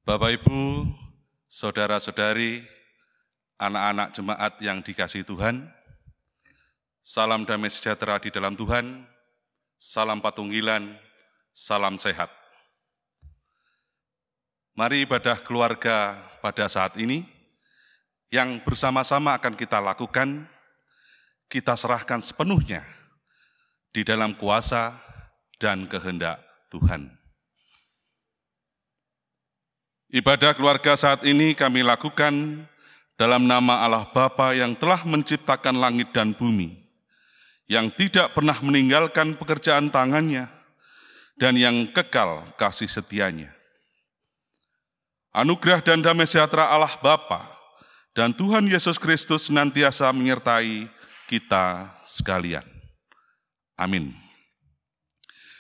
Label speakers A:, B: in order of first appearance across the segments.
A: Bapak, Ibu, saudara-saudari, anak-anak jemaat yang dikasihi Tuhan, salam damai sejahtera di dalam Tuhan, salam patunggilan, salam sehat. Mari ibadah keluarga pada saat ini, yang bersama-sama akan kita lakukan, kita serahkan sepenuhnya di dalam kuasa dan kehendak Tuhan. Ibadah keluarga saat ini kami lakukan dalam nama Allah Bapa yang telah menciptakan langit dan bumi, yang tidak pernah meninggalkan pekerjaan tangannya, dan yang kekal kasih setianya. Anugerah dan damai sejahtera Allah Bapa dan Tuhan Yesus Kristus senantiasa menyertai kita sekalian. Amin.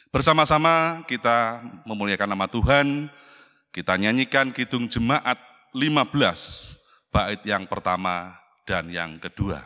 A: Bersama-sama kita memuliakan nama Tuhan. Kita nyanyikan Kidung Jemaat 15, bait yang pertama dan yang kedua.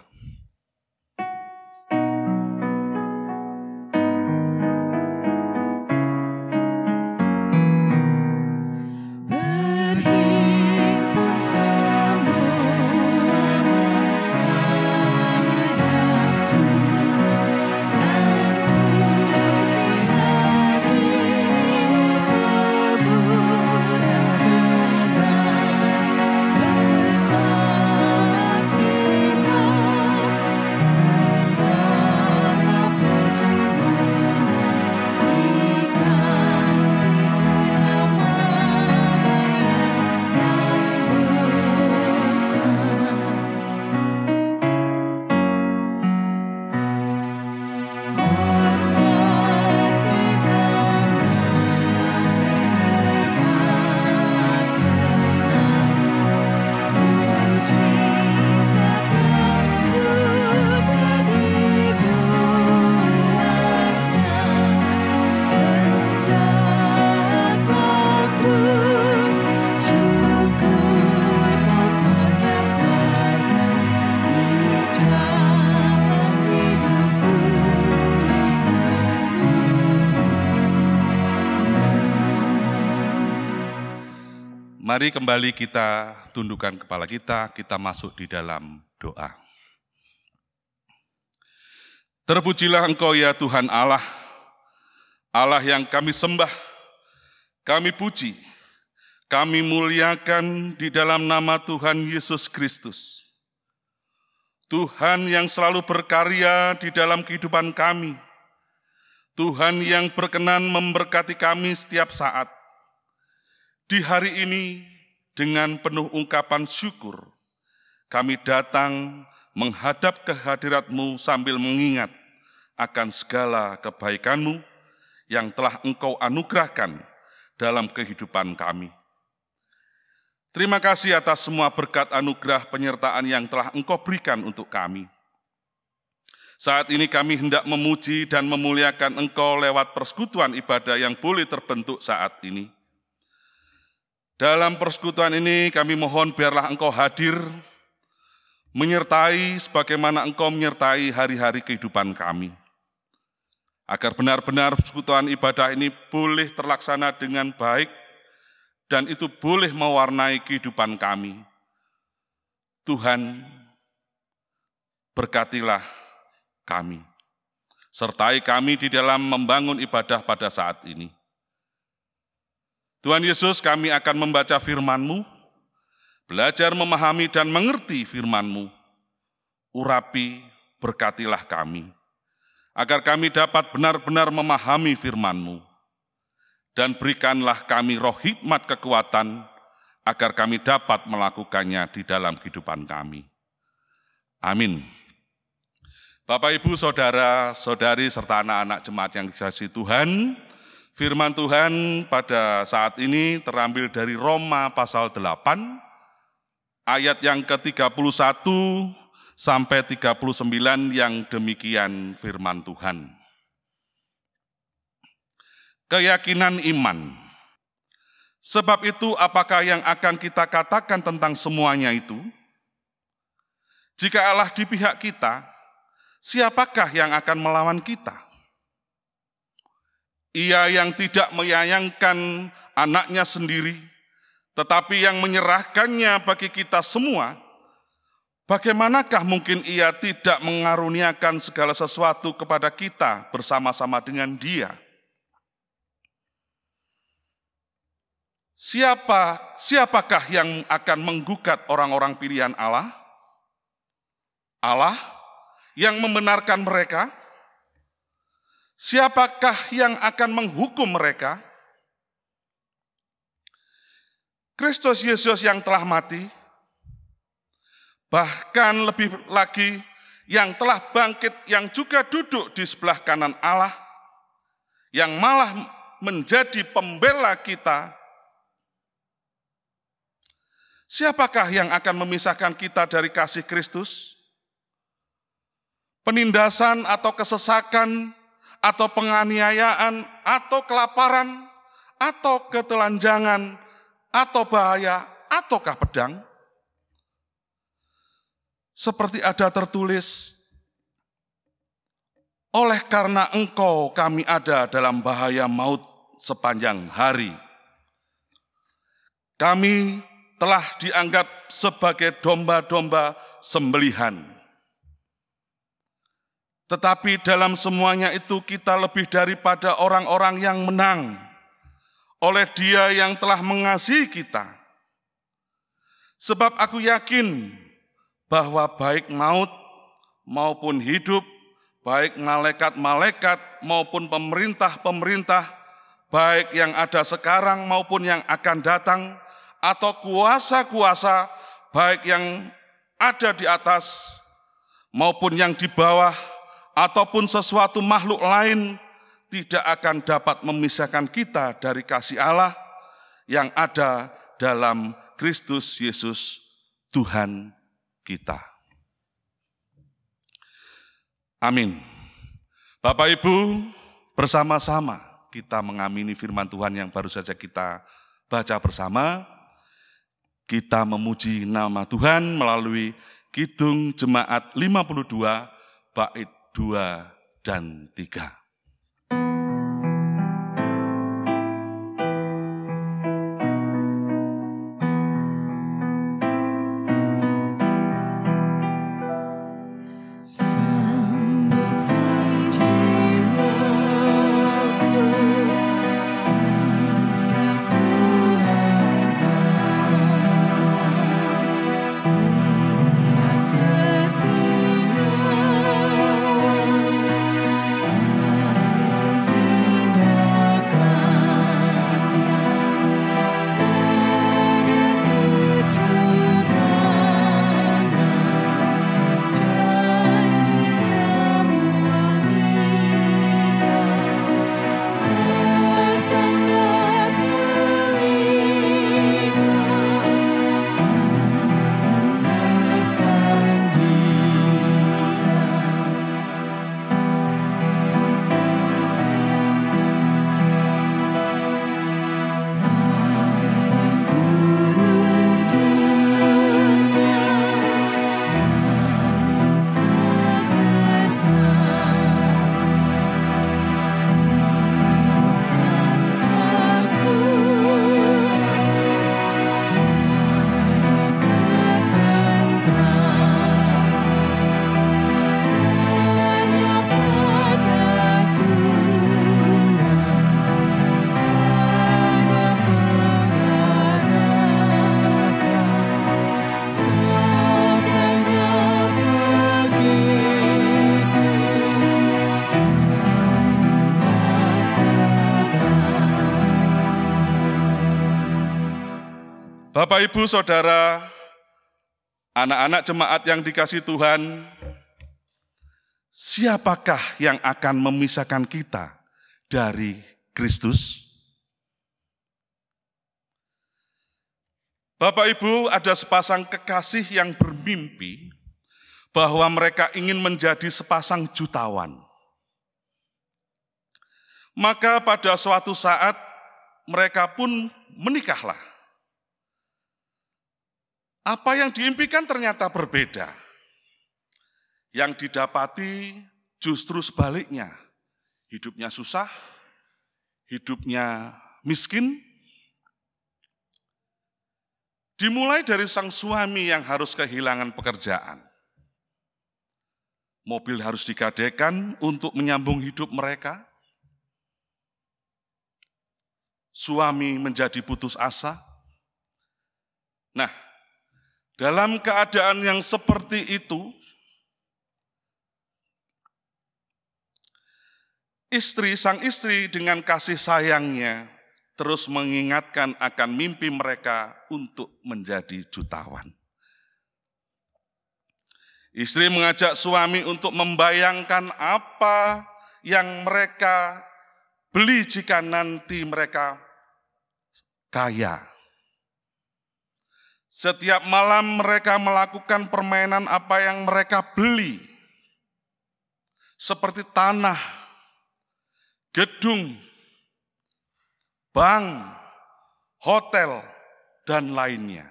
A: Mari kembali kita tundukkan kepala kita masuk di dalam doa. Terpujilah Engkau ya Tuhan Allah, Allah yang kami sembah, kami puji, kami muliakan di dalam nama Tuhan Yesus Kristus. Tuhan yang selalu berkarya di dalam kehidupan kami, Tuhan yang berkenan memberkati kami setiap saat. Di hari ini, dengan penuh ungkapan syukur, kami datang menghadap kehadirat-Mu sambil mengingat akan segala kebaikan-Mu yang telah Engkau anugerahkan dalam kehidupan kami. Terima kasih atas semua berkat anugerah penyertaan yang telah Engkau berikan untuk kami. Saat ini kami hendak memuji dan memuliakan Engkau lewat persekutuan ibadah yang boleh terbentuk saat ini. Dalam persekutuan ini kami mohon biarlah Engkau hadir, menyertai sebagaimana Engkau menyertai hari-hari kehidupan kami. Agar benar-benar persekutuan ibadah ini boleh terlaksana dengan baik, dan itu boleh mewarnai kehidupan kami. Tuhan, berkatilah kami, sertai kami di dalam membangun ibadah pada saat ini. Tuhan Yesus, kami akan membaca firman-Mu, belajar memahami dan mengerti firman-Mu. Urapi, berkatilah kami, agar kami dapat benar-benar memahami firman-Mu. Dan berikanlah kami roh hikmat kekuatan, agar kami dapat melakukannya di dalam kehidupan kami. Amin. Bapak, Ibu, Saudara, Saudari, serta anak-anak jemaat yang dikasihi Tuhan, firman Tuhan pada saat ini terambil dari Roma pasal 8, ayat yang ke-31 sampai 39 yang demikian firman Tuhan. Keyakinan iman. Sebab itu apakah yang akan kita katakan tentang semuanya itu? Jika Allah di pihak kita, siapakah yang akan melawan kita? Ia yang tidak menyayangkan anaknya sendiri, tetapi yang menyerahkannya bagi kita semua, bagaimanakah mungkin Ia tidak mengaruniakan segala sesuatu kepada kita bersama-sama dengan Dia? Siapakah yang akan menggugat orang-orang pilihan Allah? Allah yang membenarkan mereka? Siapakah yang akan menghukum mereka? Kristus Yesus yang telah mati, bahkan lebih lagi yang telah bangkit, yang juga duduk di sebelah kanan Allah, yang malah menjadi pembela kita. Siapakah yang akan memisahkan kita dari kasih Kristus? Penindasan atau kesesakan, atau penganiayaan, atau kelaparan, atau ketelanjangan, atau bahaya, ataukah pedang? Seperti ada tertulis, oleh karena Engkau kami ada dalam bahaya maut sepanjang hari. Kami telah dianggap sebagai domba-domba sembelihan. Tetapi dalam semuanya itu kita lebih daripada orang-orang yang menang oleh Dia yang telah mengasihi kita. Sebab aku yakin bahwa baik maut maupun hidup, baik malaikat-malaikat maupun pemerintah-pemerintah, baik yang ada sekarang maupun yang akan datang, atau kuasa-kuasa, baik yang ada di atas maupun yang di bawah, ataupun sesuatu makhluk lain, tidak akan dapat memisahkan kita dari kasih Allah yang ada dalam Kristus Yesus Tuhan kita. Amin. Bapak Ibu, bersama-sama kita mengamini firman Tuhan yang baru saja kita baca bersama. Kita memuji nama Tuhan melalui Kidung Jemaat 52, bait 2 dan 3. Bapak, Ibu, Saudara, anak-anak jemaat yang dikasihi Tuhan, siapakah yang akan memisahkan kita dari Kristus? Bapak, Ibu, ada sepasang kekasih yang bermimpi bahwa mereka ingin menjadi sepasang jutawan. Maka pada suatu saat mereka pun menikahlah. Apa yang diimpikan ternyata berbeda. Yang didapati justru sebaliknya. Hidupnya susah, hidupnya miskin, Dimulai dari sang suami yang harus kehilangan pekerjaan. Mobil harus digadaikan untuk menyambung hidup mereka. Suami menjadi putus asa. Nah, dalam keadaan yang seperti itu, sang istri dengan kasih sayangnya terus mengingatkan akan mimpi mereka untuk menjadi jutawan. Istri mengajak suami untuk membayangkan apa yang mereka beli jika nanti mereka kaya. Setiap malam mereka melakukan permainan apa yang mereka beli, seperti tanah, gedung, bank, hotel, dan lainnya.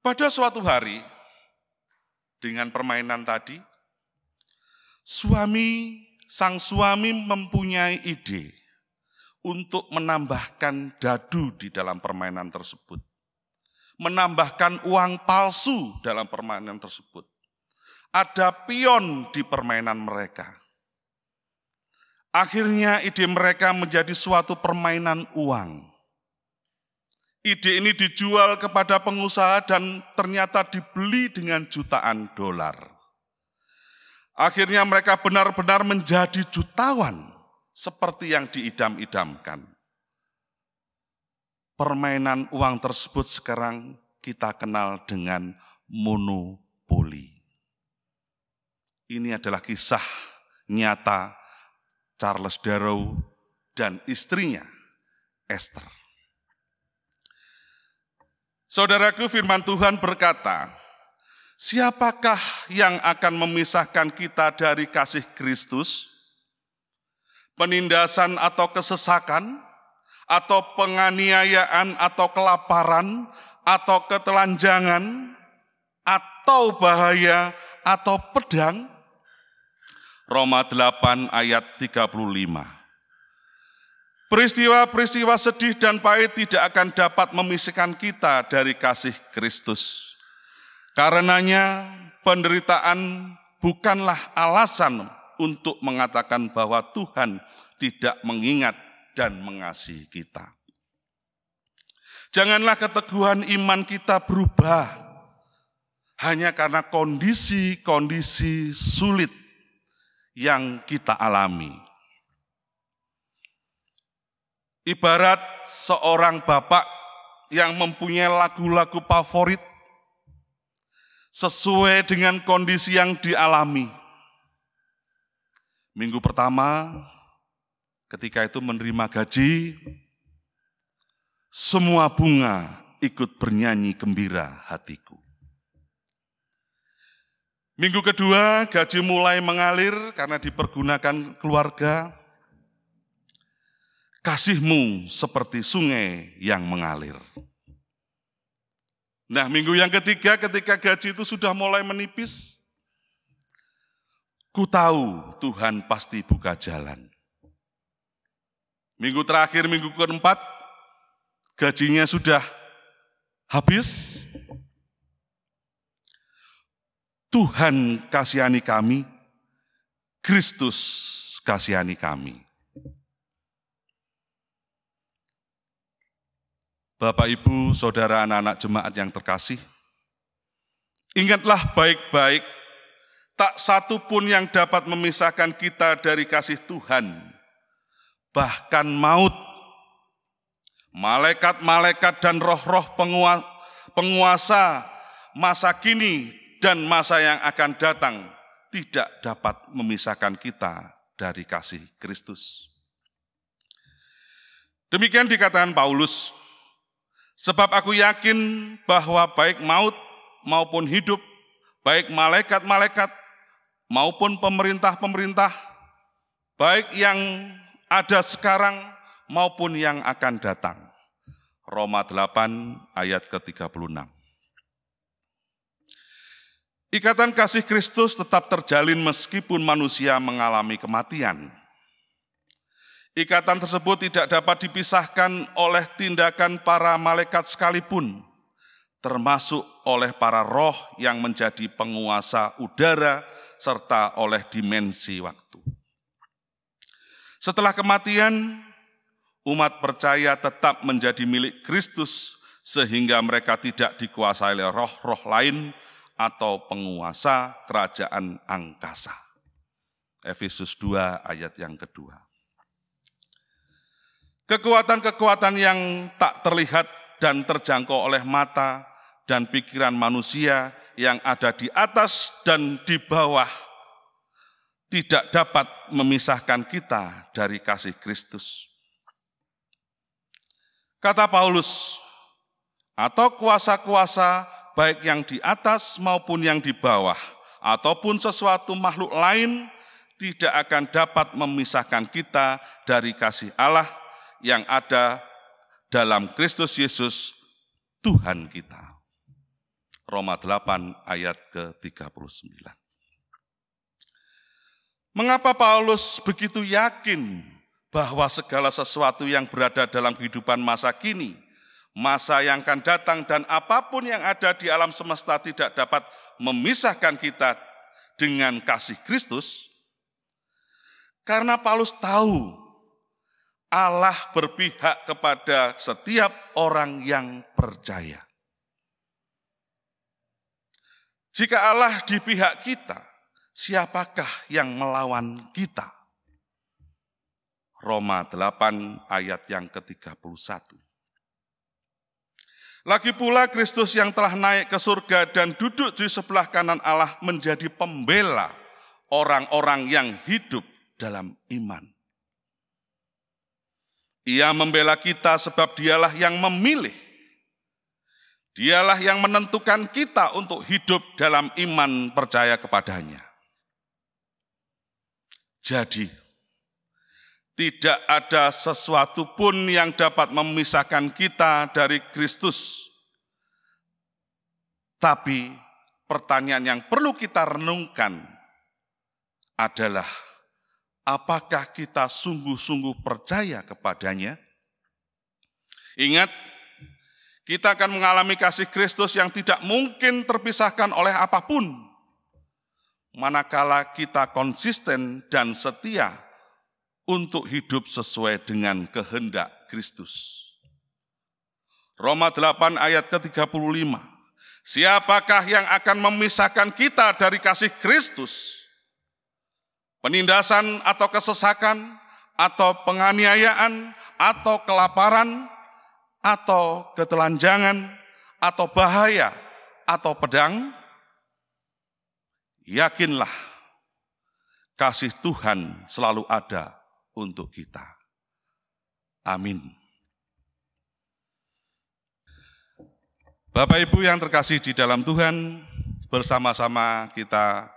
A: Pada suatu hari, dengan permainan tadi, sang suami mempunyai ide untuk menambahkan dadu di dalam permainan tersebut. Menambahkan uang palsu dalam permainan tersebut. Ada pion di permainan mereka. Akhirnya ide mereka menjadi suatu permainan uang. Ide ini dijual kepada pengusaha dan ternyata dibeli dengan jutaan dolar. Akhirnya mereka benar-benar menjadi jutawan seperti yang diidam-idamkan. Permainan uang tersebut sekarang kita kenal dengan monopoli. Ini adalah kisah nyata Charles Darrow dan istrinya Esther. Saudaraku, firman Tuhan berkata, siapakah yang akan memisahkan kita dari kasih Kristus? Penindasan atau kesesakan, atau penganiayaan, atau kelaparan, atau ketelanjangan, atau bahaya, atau pedang? Roma 8 ayat 35. Peristiwa-peristiwa sedih dan pahit tidak akan dapat memisahkan kita dari kasih Kristus. Karenanya penderitaan bukanlah alasan untuk mengatakan bahwa Tuhan tidak mengingat dan mengasihi kita. Janganlah keteguhan iman kita berubah hanya karena kondisi-kondisi sulit yang kita alami. Ibarat seorang bapak yang mempunyai lagu-lagu favorit sesuai dengan kondisi yang dialami. Minggu pertama, ketika itu menerima gaji, semua bunga ikut bernyanyi gembira hatiku. Minggu kedua, gaji mulai mengalir karena dipergunakan keluarga. Kasihmu seperti sungai yang mengalir. Nah, minggu yang ketiga ketika gaji itu sudah mulai menipis, ku tahu Tuhan pasti buka jalan. Minggu terakhir, minggu keempat, gajinya sudah habis. Tuhan kasihani kami, Kristus kasihani kami. Bapak, Ibu, Saudara, anak-anak jemaat yang terkasih, ingatlah baik-baik, tak satu pun yang dapat memisahkan kita dari kasih Tuhan, bahkan maut, malaikat-malaikat dan roh-roh penguasa masa kini dan masa yang akan datang, tidak dapat memisahkan kita dari kasih Kristus. Demikian dikatakan Paulus, sebab aku yakin bahwa baik maut maupun hidup, baik malaikat-malaikat maupun pemerintah-pemerintah, baik yang ada sekarang maupun yang akan datang. Roma 8 ayat ke-36. Ikatan kasih Kristus tetap terjalin meskipun manusia mengalami kematian. Ikatan tersebut tidak dapat dipisahkan oleh tindakan para malaikat sekalipun, termasuk oleh para roh yang menjadi penguasa udara serta oleh dimensi waktu. Setelah kematian, umat percaya tetap menjadi milik Kristus sehingga mereka tidak dikuasai oleh roh-roh lain atau penguasa kerajaan angkasa. Efesus 2 ayat yang kedua. Kekuatan-kekuatan yang tak terlihat dan terjangkau oleh mata dan pikiran manusia yang ada di atas dan di bawah tidak dapat memisahkan kita dari kasih Kristus. Kata Paulus, atau kuasa-kuasa baik yang di atas maupun yang di bawah, ataupun sesuatu makhluk lain tidak akan dapat memisahkan kita dari kasih Allah yang ada dalam Kristus Yesus, Tuhan kita. Roma 8 ayat ke-39. Mengapa Paulus begitu yakin bahwa segala sesuatu yang berada dalam kehidupan masa kini, masa yang akan datang dan apapun yang ada di alam semesta tidak dapat memisahkan kita dengan kasih Kristus? Karena Paulus tahu Allah berpihak kepada setiap orang yang percaya. Jika Allah di pihak kita, siapakah yang melawan kita? Roma 8 ayat yang ke-31. Lagi pula Kristus yang telah naik ke surga dan duduk di sebelah kanan Allah menjadi pembela orang-orang yang hidup dalam iman. Ia membela kita sebab dialah yang memilih. Dialah yang menentukan kita untuk hidup dalam iman percaya kepadanya. Jadi, tidak ada sesuatu pun yang dapat memisahkan kita dari Kristus. Tapi pertanyaan yang perlu kita renungkan adalah, apakah kita sungguh-sungguh percaya kepadanya? Ingat, kita akan mengalami kasih Kristus yang tidak mungkin terpisahkan oleh apapun, manakala kita konsisten dan setia untuk hidup sesuai dengan kehendak Kristus. Roma 8 ayat ke-35. Siapakah yang akan memisahkan kita dari kasih Kristus? Penindasan atau kesesakan, atau penganiayaan, atau kelaparan, atau ketelanjangan, atau bahaya, atau pedang? Yakinlah, kasih Tuhan selalu ada untuk kita. Amin. Bapak Ibu yang terkasih di dalam Tuhan, bersama-sama kita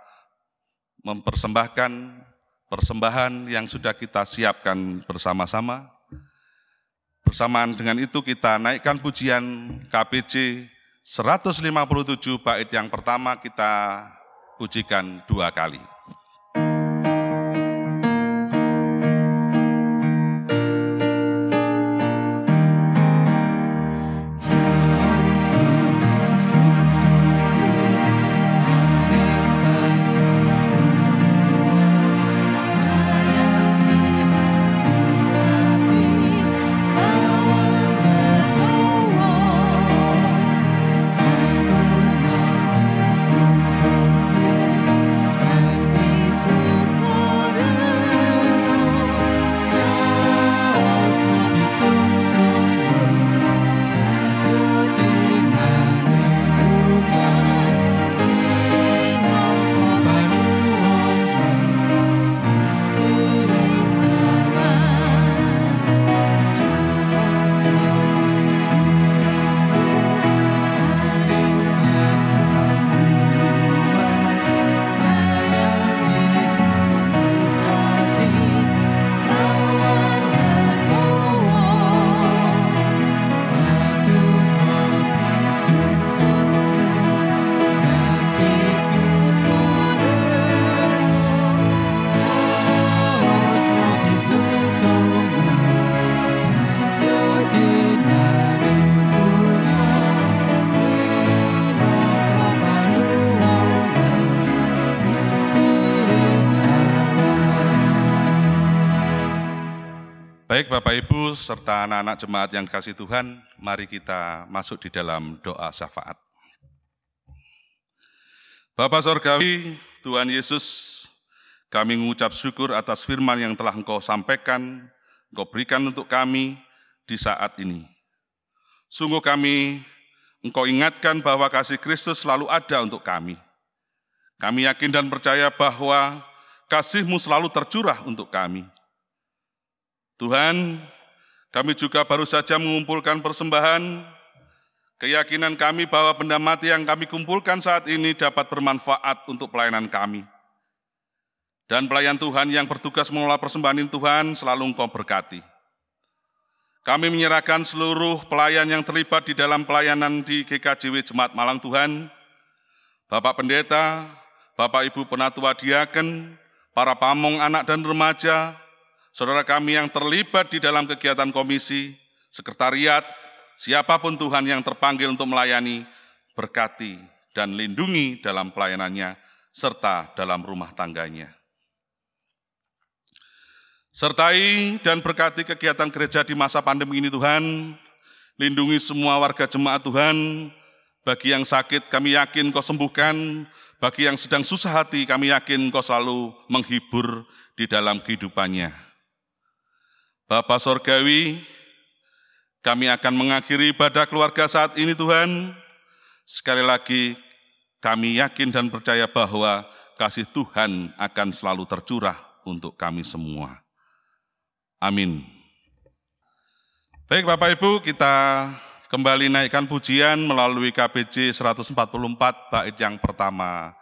A: mempersembahkan persembahan yang sudah kita siapkan bersama-sama. Bersamaan dengan itu kita naikkan pujian KPJ 157 bait yang pertama kita pujikan 2 kali.
B: Kau
A: Baik Bapak Ibu serta anak-anak jemaat yang dikasihi Tuhan, mari kita masuk di dalam doa syafaat. Bapa Sorgawi, Tuhan Yesus, kami mengucap syukur atas firman yang telah Engkau sampaikan, Engkau berikan untuk kami di saat ini. Sungguh kami, Engkau ingatkan bahwa kasih Kristus selalu ada untuk kami. Kami yakin dan percaya bahwa kasih-Mu selalu tercurah untuk kami. Tuhan, kami juga baru saja mengumpulkan persembahan, keyakinan kami bahwa benda mati yang kami kumpulkan saat ini dapat bermanfaat untuk pelayanan kami. Dan pelayan Tuhan yang bertugas mengelola persembahan ini Tuhan, selalu Engkau berkati. Kami menyerahkan seluruh pelayan yang terlibat di dalam pelayanan di GKJW Jemaat Malang Tuhan, Bapak Pendeta, Bapak Ibu Penatua Diaken, para pamong anak dan remaja, saudara kami yang terlibat di dalam kegiatan komisi, sekretariat, siapapun Tuhan yang terpanggil untuk melayani, berkati dan lindungi dalam pelayanannya, serta dalam rumah tangganya. Sertai dan berkati kegiatan gereja di masa pandemi ini Tuhan, lindungi semua warga jemaat Tuhan, bagi yang sakit kami yakin Kau sembuhkan, bagi yang sedang susah hati kami yakin Kau selalu menghibur di dalam kehidupannya. Bapa Sorgawi, kami akan mengakhiri ibadah keluarga saat ini Tuhan. Sekali lagi kami yakin dan percaya bahwa kasih Tuhan akan selalu tercurah untuk kami semua. Amin. Baik Bapak Ibu, kita kembali naikkan pujian melalui KBJ 144 bait yang pertama.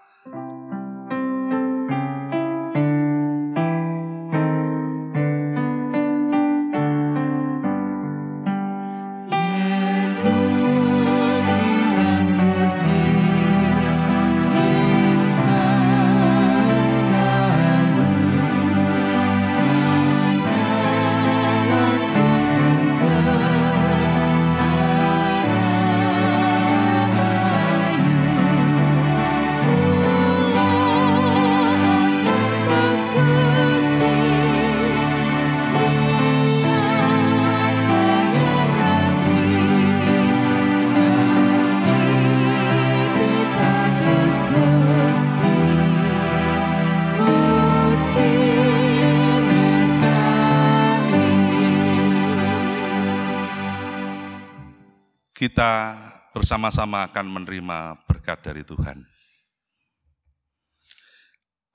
A: Kita bersama-sama akan menerima berkat dari Tuhan.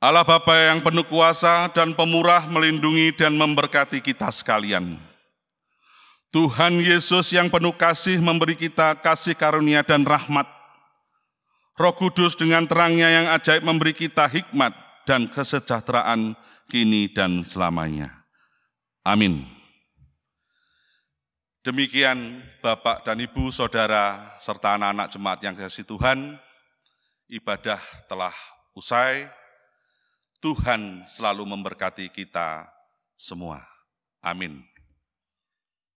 A: Allah Bapa yang penuh kuasa dan pemurah melindungi dan memberkati kita sekalian. Tuhan Yesus yang penuh kasih memberi kita kasih karunia dan rahmat. Roh Kudus dengan terangnya yang ajaib memberi kita hikmat dan kesejahteraan kini dan selamanya. Amin. Demikian Bapak dan Ibu, Saudara, serta anak-anak jemaat yang dikasihi Tuhan, ibadah telah usai. Tuhan selalu memberkati kita semua. Amin.